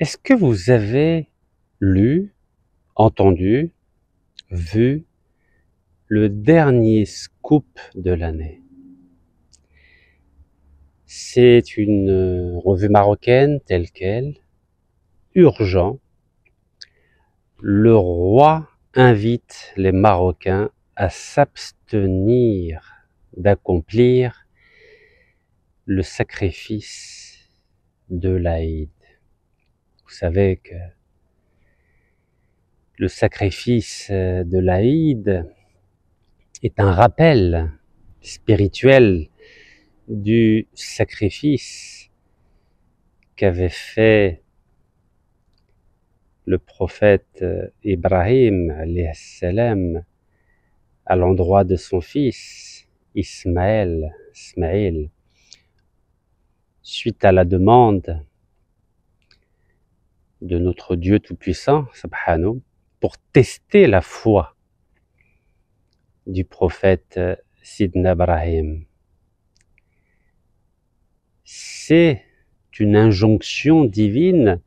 Est-ce que vous avez lu, entendu, vu le dernier scoop de l'année? C'est une revue marocaine telle quelle, urgent. Le roi invite les Marocains à s'abstenir d'accomplir le sacrifice de l'Aïd. Vous savez que le sacrifice de l'Aïd est un rappel spirituel du sacrifice qu'avait fait le prophète Ibrahim alayhi salam à l'endroit de son fils Ismaël, suite à la demande de notre Dieu Tout-Puissant, subhanahu, pour tester la foi du prophète Sidna Ibrahim. C'est une injonction divine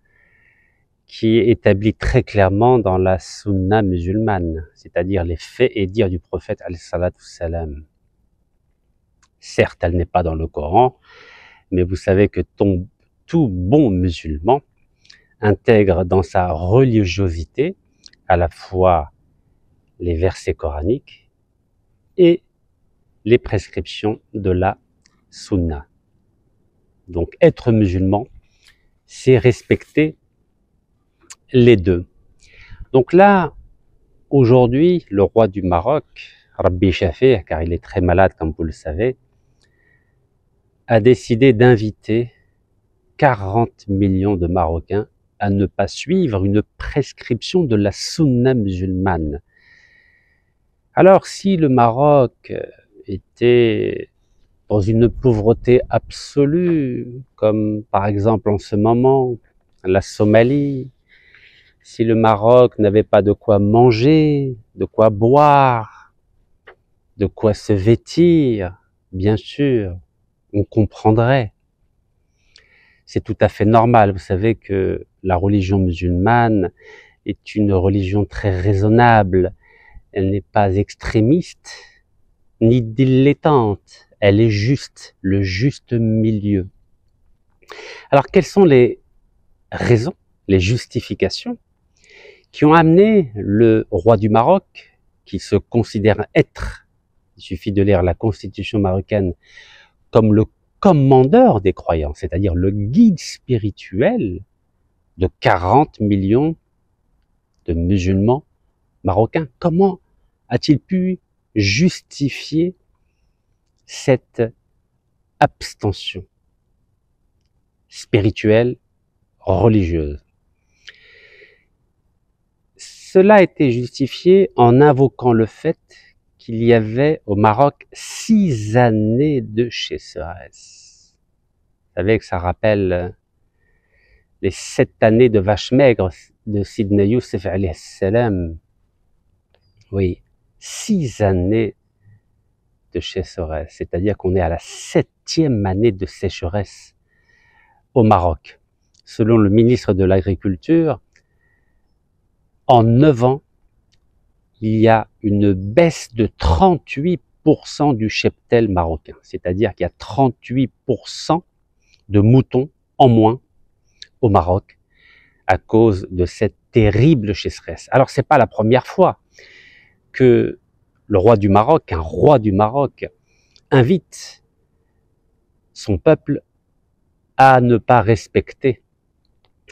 qui est établie très clairement dans la sunna musulmane, c'est-à-dire les faits et dires du prophète alayhi salatu salam. Certes, elle n'est pas dans le Coran, mais vous savez que tout bon musulman intègre dans sa religiosité à la fois les versets coraniques et les prescriptions de la sunna. Donc être musulman, c'est respecter les deux. Donc là, aujourd'hui, le roi du Maroc, Rabbi Shafir, car il est très malade comme vous le savez, a décidé d'inviter 40 millions de Marocains à ne pas suivre une prescription de la sunna musulmane. Alors si le Maroc était dans une pauvreté absolue, comme par exemple en ce moment la Somalie, si le Maroc n'avait pas de quoi manger, de quoi boire, de quoi se vêtir, bien sûr, on comprendrait. C'est tout à fait normal. Vous savez que la religion musulmane est une religion très raisonnable. Elle n'est pas extrémiste, ni dilettante. Elle est juste, le juste milieu. Alors, quelles sont les raisons, les justifications qui ont amené le roi du Maroc, qui se considère être, il suffit de lire la constitution marocaine, comme le commandeur des croyants, c'est-à-dire le guide spirituel de 40 millions de musulmans marocains. Comment a-t-il pu justifier cette abstention spirituelle, religieuse? Cela a été justifié en invoquant le fait qu'il y avait au Maroc 6 années de sécheresse. Vous savez que ça rappelle les 7 années de vache maigre de Sidna Youssef alayhi salam. Oui, 6 années de sécheresse, c'est-à-dire qu'on est à la 7e année de sécheresse au Maroc. Selon le ministre de l'Agriculture, en 9 ans, il y a une baisse de 38% du cheptel marocain, c'est-à-dire qu'il y a 38% de moutons en moins au Maroc à cause de cette terrible sécheresse. Alors c'est pas la première fois que le roi du Maroc, un roi du Maroc, invite son peuple à ne pas respecter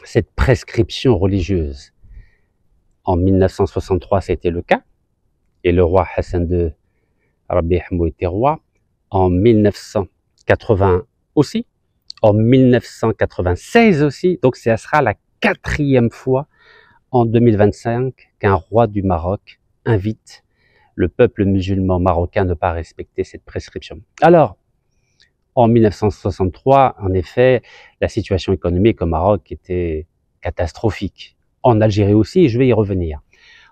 cette prescription religieuse. En 1963, c'était le cas, et le roi Hassan II, Rabbi Hamou était roi. En 1980 aussi, en 1996 aussi, donc ça sera la 4e fois en 2025 qu'un roi du Maroc invite le peuple musulman marocain à ne pas respecter cette prescription. Alors, en 1963, en effet, la situation économique au Maroc était catastrophique. En Algérie aussi, je vais y revenir.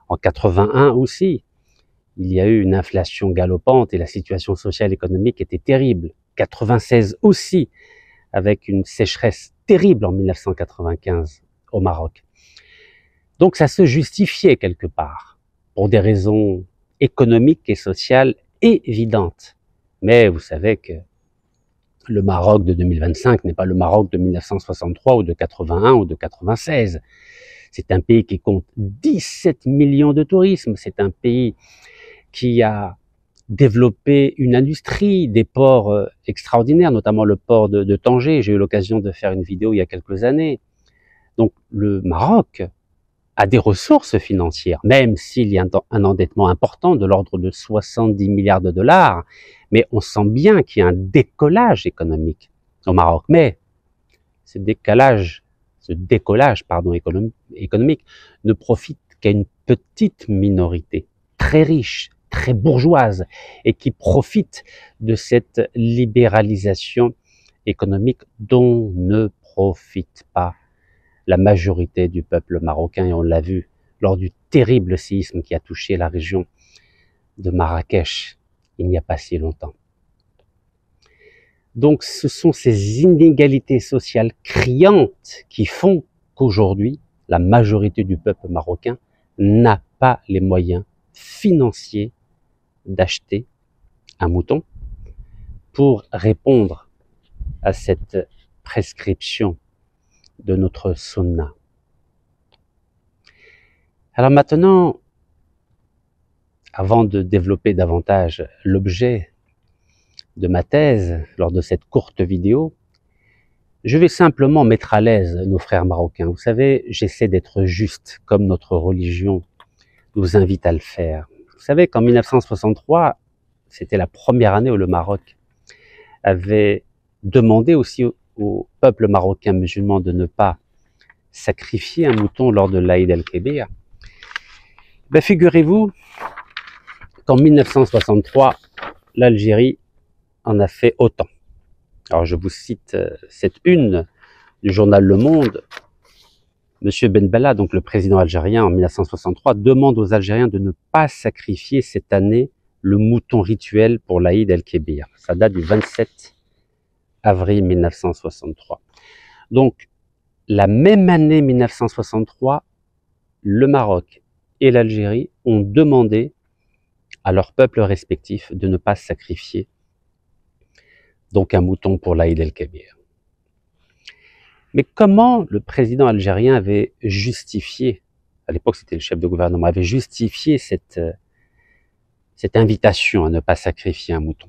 En 81 aussi, il y a eu une inflation galopante et la situation sociale et économique était terrible. 96 aussi, avec une sécheresse terrible en 1995 au Maroc. Donc ça se justifiait quelque part, pour des raisons économiques et sociales évidentes. Mais vous savez que le Maroc de 2025 n'est pas le Maroc de 1963 ou de 81 ou de 96. C'est un pays qui compte 17 millions de tourisme. C'est un pays qui a développé une industrie, des ports extraordinaires, notamment le port de Tanger. J'ai eu l'occasion de faire une vidéo il y a quelques années. Donc le Maroc a des ressources financières, même s'il y a un endettement important de l'ordre de 70 milliards de dollars, mais on sent bien qu'il y a un décollage économique au Maroc. Mais ce décollage économique ne profite qu'à une petite minorité, très riche, très bourgeoise, et qui profite de cette libéralisation économique dont ne profite pas la majorité du peuple marocain, et on l'a vu lors du terrible séisme qui a touché la région de Marrakech il n'y a pas si longtemps. Donc ce sont ces inégalités sociales criantes qui font qu'aujourd'hui, la majorité du peuple marocain n'a pas les moyens financiers d'acheter un mouton pour répondre à cette prescription de notre sunna. Alors maintenant, avant de développer davantage l'objet de ma thèse lors de cette courte vidéo, je vais simplement mettre à l'aise nos frères marocains. Vous savez, j'essaie d'être juste comme notre religion nous invite à le faire. Vous savez qu'en 1963, c'était la première année où le Maroc avait demandé aussi au peuple marocain musulman de ne pas sacrifier un mouton lors de l'Aïd el-Kébir. Ben, figurez-vous qu'en 1963, l'Algérie en a fait autant. Alors je vous cite cette une du journal Le Monde. Monsieur Ben Bella, donc le président algérien en 1963, demande aux Algériens de ne pas sacrifier cette année le mouton rituel pour l'Aïd el-Kébir. Ça date du 27 avril 1963. Donc, la même année 1963, le Maroc et l'Algérie ont demandé à leurs peuples respectifs de ne pas sacrifier donc un mouton pour l'Aïd el-Kébir. Mais comment le président algérien avait justifié, à l'époque c'était le chef de gouvernement, avait justifié cette invitation à ne pas sacrifier un mouton?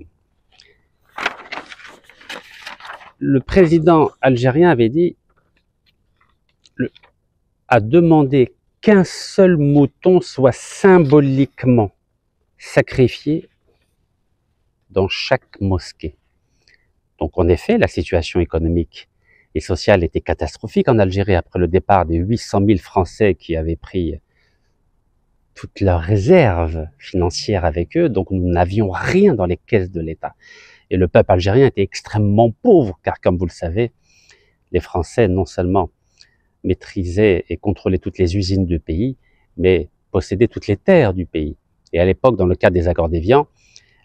Le président algérien avait dit, a demandé qu'un seul mouton soit symboliquement sacrifié dans chaque mosquée. Donc en effet, la situation économique et sociale était catastrophique en Algérie après le départ des 800 000 Français qui avaient pris toutes leurs réserves financières avec eux. Donc nous n'avions rien dans les caisses de l'État. Et le peuple algérien était extrêmement pauvre, car comme vous le savez, les Français non seulement maîtrisaient et contrôlaient toutes les usines du pays, mais possédaient toutes les terres du pays. Et à l'époque, dans le cadre des accords d'Évian,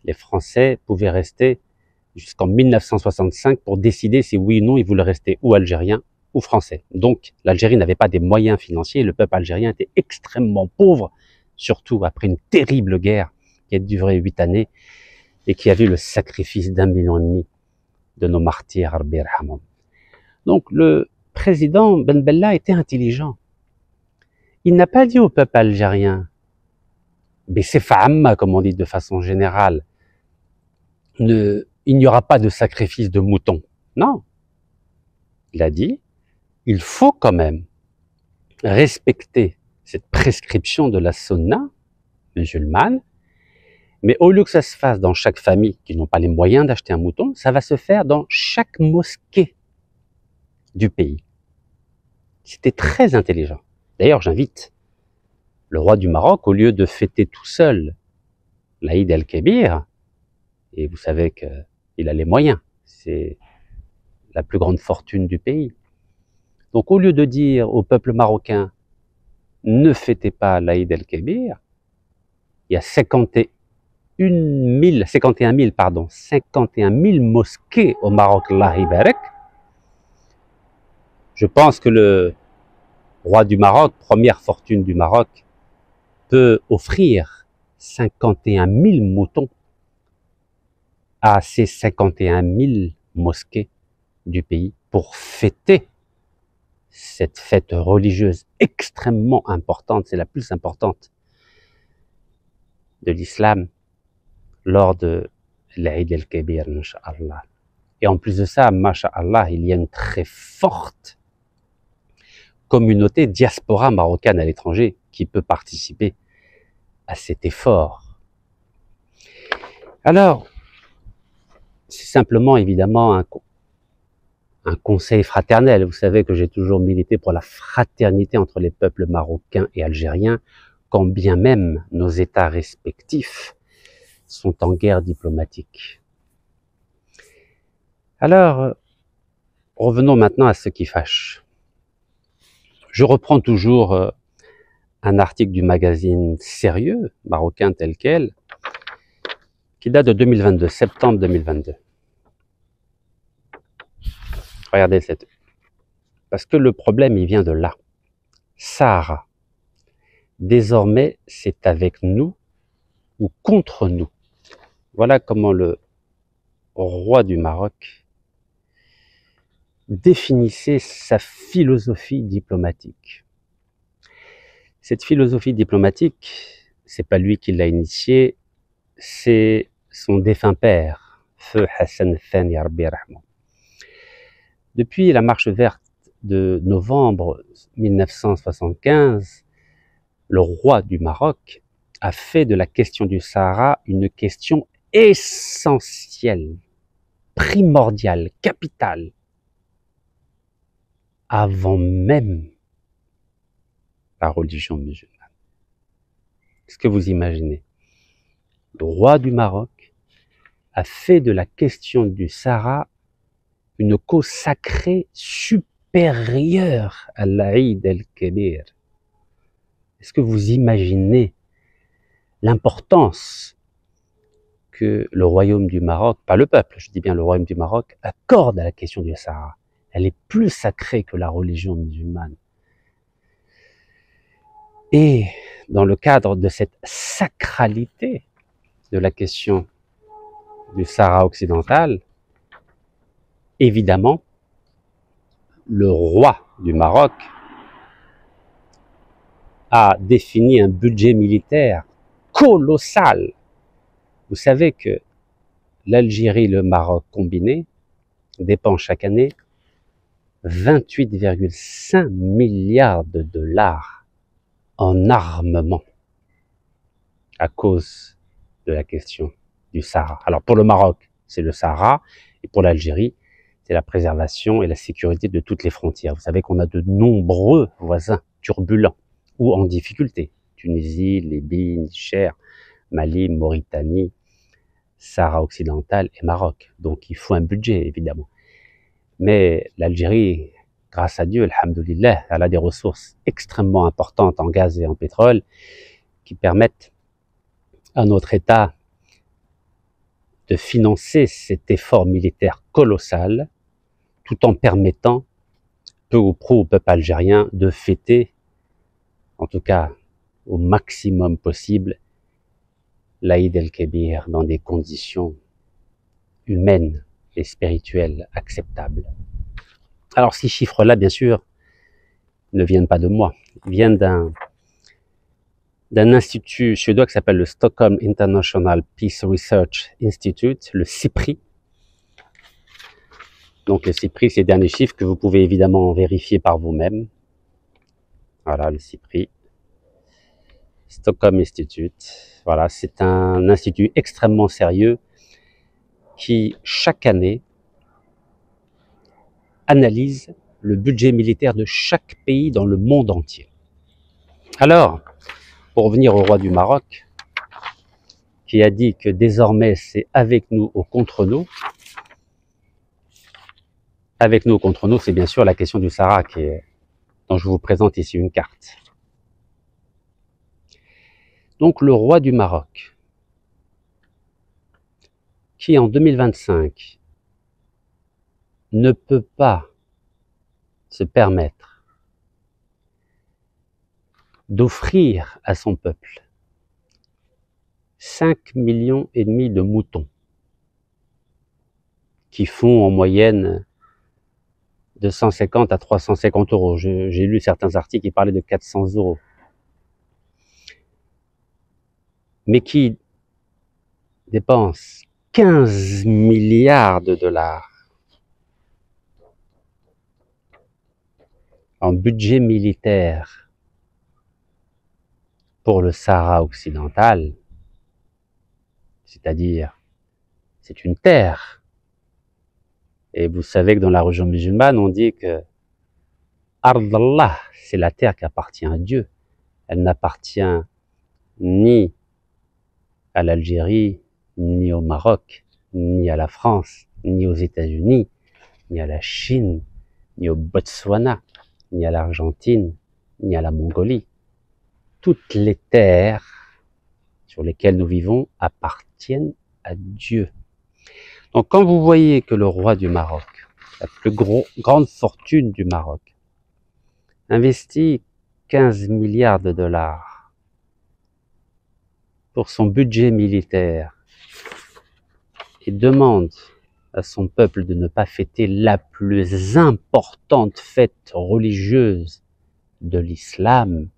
les Français pouvaient rester jusqu'en 1965 pour décider si oui ou non ils voulaient rester ou algériens ou français. Donc l'Algérie n'avait pas des moyens financiers, le peuple algérien était extrêmement pauvre, surtout après une terrible guerre qui a duré 8 années et qui a vu le sacrifice d'1,5 million de nos martyrs. Donc le président Ben Bella était intelligent. Il n'a pas dit au peuple algérien, comme on dit de façon générale, il n'y aura pas de sacrifice de mouton. Non. Il a dit, il faut quand même respecter cette prescription de la sunna musulmane, mais au lieu que ça se fasse dans chaque famille qui n'ont pas les moyens d'acheter un mouton, ça va se faire dans chaque mosquée du pays. C'était très intelligent. D'ailleurs, j'invite le roi du Maroc, au lieu de fêter tout seul l'Aïd el-Kébir, et vous savez qu'il a les moyens, c'est la plus grande fortune du pays. Donc au lieu de dire au peuple marocain, ne fêtez pas l'Aïd el-Kébir, il y a 51 000 mosquées au Maroc, Allah Ibarak. Je pense que roi du Maroc, première fortune du Maroc, peut offrir 51 000 moutons à ces 51 000 mosquées du pays pour fêter cette fête religieuse extrêmement importante, c'est la plus importante de l'islam lors de l'Aïd el-Kébir, Inch'Allah. Et en plus de ça, Masha'Allah, il y a une très forte communauté diaspora marocaine à l'étranger qui peut participer à cet effort. Alors, c'est simplement évidemment un conseil fraternel. Vous savez que j'ai toujours milité pour la fraternité entre les peuples marocains et algériens, quand bien même nos États respectifs sont en guerre diplomatique. Alors, revenons maintenant à ce qui fâche. Je reprends toujours un article du magazine Sérieux, marocain tel quel, qui date de 2022, septembre 2022. Regardez cette... Parce que le problème, il vient de là. Sahara. Désormais, c'est avec nous ou contre nous. Voilà comment le roi du Maroc définissait sa philosophie diplomatique. Cette philosophie diplomatique, c'est pas lui qui l'a initiée, c'est son défunt père, Feu Hassan Thani Rabbi Rahman. Depuis la marche verte de novembre 1975, le roi du Maroc a fait de la question du Sahara une question essentielle, primordiale, capitale, avant même la religion musulmane. Est-ce que vous imaginez? Le roi du Maroc a fait de la question du Sahara une cause sacrée supérieure à l'Aïd el-Kébir. Est-ce que vous imaginez l'importance que le royaume du Maroc, pas le peuple, je dis bien le royaume du Maroc, accorde à la question du Sahara? Elle est plus sacrée que la religion musulmane. Et dans le cadre de cette sacralité de la question du Sahara occidental, évidemment, le roi du Maroc a défini un budget militaire colossal. Vous savez que l'Algérie et le Maroc combinés dépensent chaque année 28,5 milliards de dollars en armement à cause de la question du Sahara. Alors pour le Maroc, c'est le Sahara, et pour l'Algérie, c'est la préservation et la sécurité de toutes les frontières. Vous savez qu'on a de nombreux voisins turbulents ou en difficulté. Tunisie, Libye, Niger, Mali, Mauritanie, Sahara occidental et Maroc. Donc il faut un budget, évidemment. Mais l'Algérie, grâce à Dieu, alhamdoulilah, elle a des ressources extrêmement importantes en gaz et en pétrole qui permettent à notre État de financer cet effort militaire colossal tout en permettant peu ou prou au peuple algérien de fêter, en tout cas au maximum possible, l'Aïd el-Kébir dans des conditions humaines et spirituelles acceptables. Alors ces chiffres-là, bien sûr, ne viennent pas de moi, ils viennent d'un institut suédois qui s'appelle le Stockholm International Peace Research Institute, le SIPRI. Donc le SIPRI, c'est les derniers chiffres que vous pouvez évidemment vérifier par vous-même. Voilà, le SIPRI, Stockholm Institute. Voilà, c'est un institut extrêmement sérieux qui, chaque année, analyse le budget militaire de chaque pays dans le monde entier. Alors, pour revenir au roi du Maroc, qui a dit que désormais c'est avec nous ou contre nous. Avec nous ou contre nous, c'est bien sûr la question du Sahara dont je vous présente ici une carte. Donc le roi du Maroc, qui en 2025 ne peut pas se permettre d'offrir à son peuple 5,5 millions de moutons qui font en moyenne de 150 à 350 euros. J'ai lu certains articles qui parlaient de 400 euros. Mais qui dépensent 15 milliards de dollars en budget militaire pour le Sahara occidental, c'est-à-dire, c'est une terre. Et vous savez que dans la religion musulmane, on dit que Ard Allah, c'est la terre qui appartient à Dieu. Elle n'appartient ni à l'Algérie, ni au Maroc, ni à la France, ni aux États-Unis, ni à la Chine, ni au Botswana, ni à l'Argentine, ni à la Mongolie. Toutes les terres sur lesquelles nous vivons appartiennent à Dieu. Donc quand vous voyez que le roi du Maroc, la plus grande fortune du Maroc, investit 15 milliards de dollars pour son budget militaire et demande à son peuple de ne pas fêter la plus importante fête religieuse de l'islam,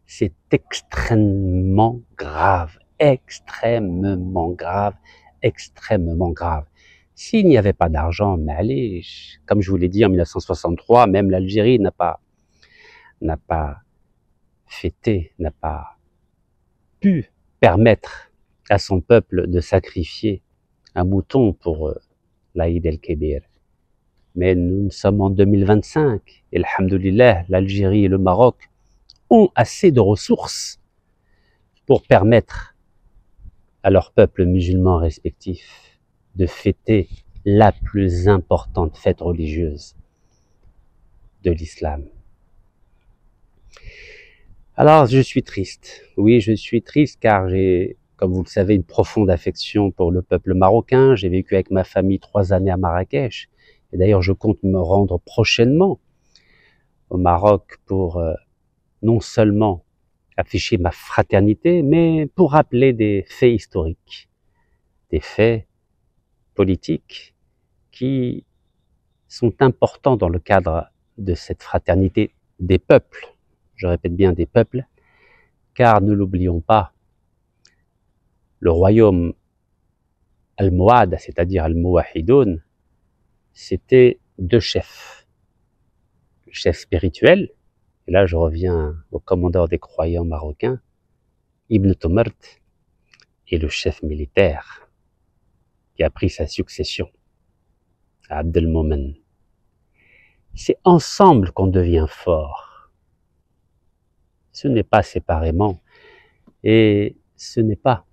c'est extrêmement grave, extrêmement grave, extrêmement grave. S'il n'y avait pas d'argent, mais allez, comme je vous l'ai dit en 1963, même l'Algérie n'a pas fêté, n'a pas pu permettre à son peuple de sacrifier un mouton pour l'Aïd el-Kébir. Mais nous sommes en 2025, et alhamdoulilah, l'Algérie et le Maroc ont assez de ressources pour permettre à leurs peuples musulmans respectifs de fêter la plus importante fête religieuse de l'islam. Alors, je suis triste. Oui, je suis triste car j'ai, comme vous le savez, une profonde affection pour le peuple marocain. J'ai vécu avec ma famille 3 années à Marrakech. Et d'ailleurs, je compte me rendre prochainement au Maroc pour non seulement afficher ma fraternité, mais pour rappeler des faits historiques, des faits politiques qui sont importants dans le cadre de cette fraternité des peuples. Je répète bien des peuples, car ne l'oublions pas, le royaume Almohade, c'est-à-dire Al-Mouahidoun, c'était 2 chefs. Le chef spirituel, et là je reviens au commandeur des croyants marocains, Ibn Tomert, et le chef militaire qui a pris sa succession, Abdelmomen. C'est ensemble qu'on devient fort. Ce n'est pas séparément, et ce n'est pas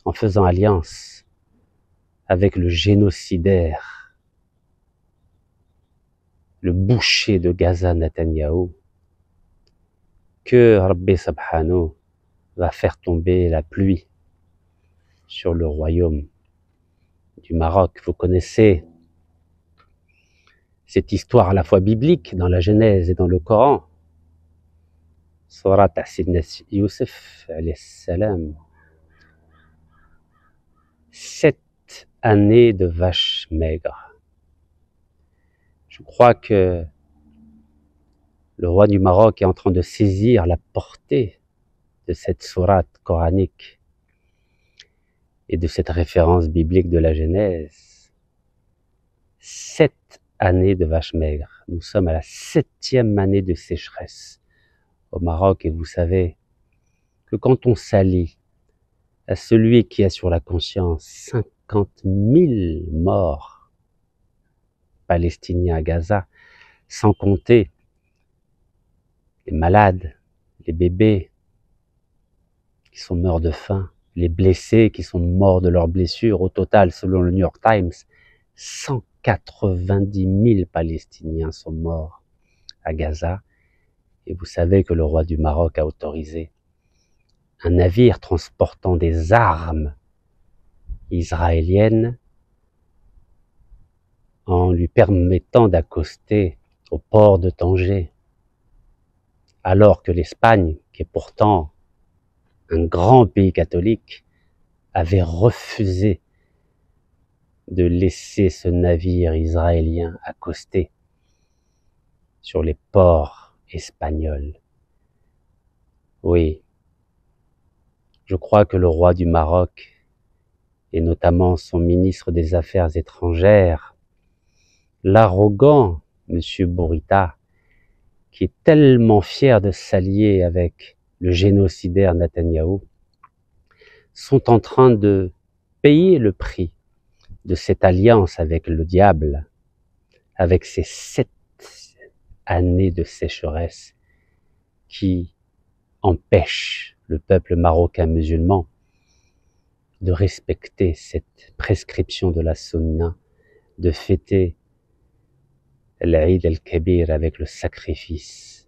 en faisant alliance avec le génocidaire, le boucher de Gaza, Netanyahou, que Rabbi Subhanahu va faire tomber la pluie sur le royaume du Maroc. Vous connaissez cette histoire à la fois biblique dans la Genèse et dans le Coran. Surat Sidna Youssef alayhi salam. 7 années de vaches maigres. Je crois que le roi du Maroc est en train de saisir la portée de cette sourate coranique et de cette référence biblique de la Genèse. 7 années de vaches maigres. Nous sommes à la 7e année de sécheresse au Maroc, et vous savez que quand on s'allie à celui qui a sur la conscience 50 000 morts palestiniens à Gaza, sans compter les malades, les bébés qui sont morts de faim, les blessés qui sont morts de leurs blessures. Au total, selon le New York Times, 190 000 Palestiniens sont morts à Gaza. Et vous savez que le roi du Maroc a autorisé un navire transportant des armes israéliennes en lui permettant d'accoster au port de Tanger. alors que l'Espagne, qui est pourtant un grand pays catholique, avait refusé de laisser ce navire israélien accoster sur les ports espagnols. Oui, je crois que le roi du Maroc, et notamment son ministre des Affaires étrangères, l'arrogant Monsieur Bourita, qui est tellement fier de s'allier avec le génocidaire Netanyahou, sont en train de payer le prix de cette alliance avec le diable, avec ces 7 années de sécheresse qui empêchent le peuple marocain musulman de respecter cette prescription de la sunna, de fêter l'Aïd el-Kabir avec le sacrifice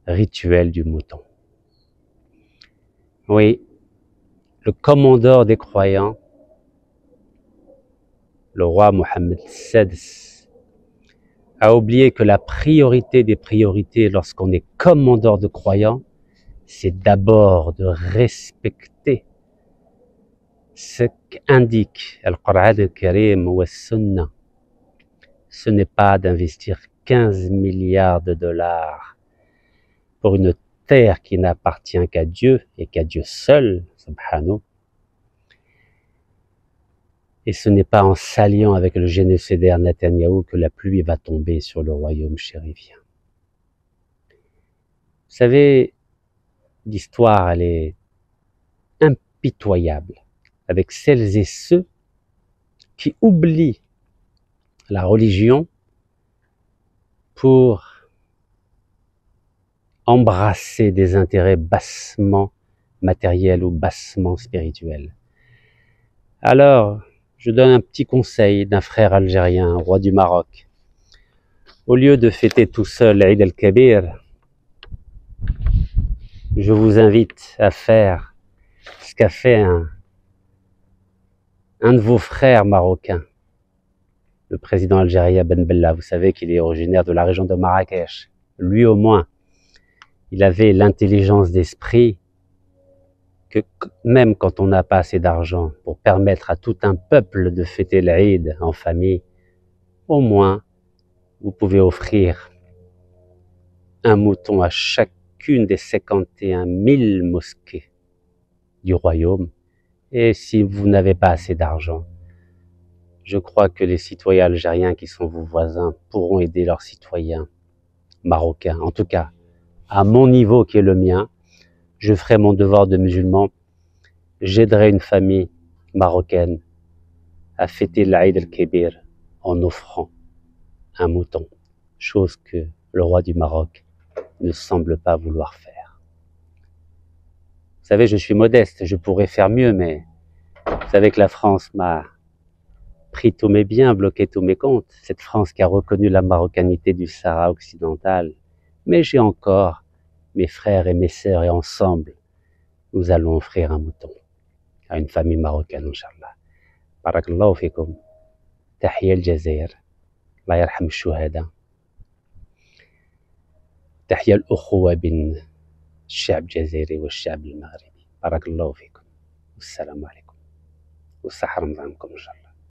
rituel du mouton. Oui, le commandeur des croyants, le roi Mohammed VI, a oublié que la priorité des priorités lorsqu'on est commandeur de croyants, c'est d'abord de respecter ce qu'indique le Coran al-Karim ou la Sunna. Ce n'est pas d'investir 15 milliards de dollars pour une terre qui n'appartient qu'à Dieu et qu'à Dieu seul, subhanahu. Et ce n'est pas en s'alliant avec le génocidaire Netanyahou que la pluie va tomber sur le royaume chérifien. Vous savez, l'histoire, elle est impitoyable avec celles et ceux qui oublient la religion pour embrasser des intérêts bassement matériels ou bassement spirituels. Alors, je donne un petit conseil d'un frère algérien, roi du Maroc. Au lieu de fêter tout seul l'Aïd el-Kabir, je vous invite à faire ce qu'a fait un de vos frères marocains, le président algérien Ben Bella. Vous savez qu'il est originaire de la région de Marrakech. Lui au moins, il avait l'intelligence d'esprit que même quand on n'a pas assez d'argent pour permettre à tout un peuple de fêter l'Aïd en famille, au moins vous pouvez offrir un mouton à chacune des 51 000 mosquées du royaume. Et si vous n'avez pas assez d'argent, je crois que les citoyens algériens qui sont vos voisins pourront aider leurs citoyens marocains. En tout cas, à mon niveau qui est le mien, je ferai mon devoir de musulman. J'aiderai une famille marocaine à fêter l'Aïd el-Kabir en offrant un mouton, chose que le roi du Maroc ne semble pas vouloir faire. Vous savez, je suis modeste, je pourrais faire mieux, mais vous savez que la France m'a pris tous mes biens, bloqué tous mes comptes. Cette France qui a reconnu la marocanité du Sahara occidental. Mais j'ai encore mes frères et mes sœurs et ensemble, nous allons offrir un mouton à une famille marocaine, Inch'Allah. Barakallahu fikum. Tahiyya al-Jazair. Allah yarham al-shuhada. تحيا الأخوة بين الشعب الجزائري والشعب المغربي. بارك الله فيكم والسلام عليكم والصحة رمضانكم إن شاء الله.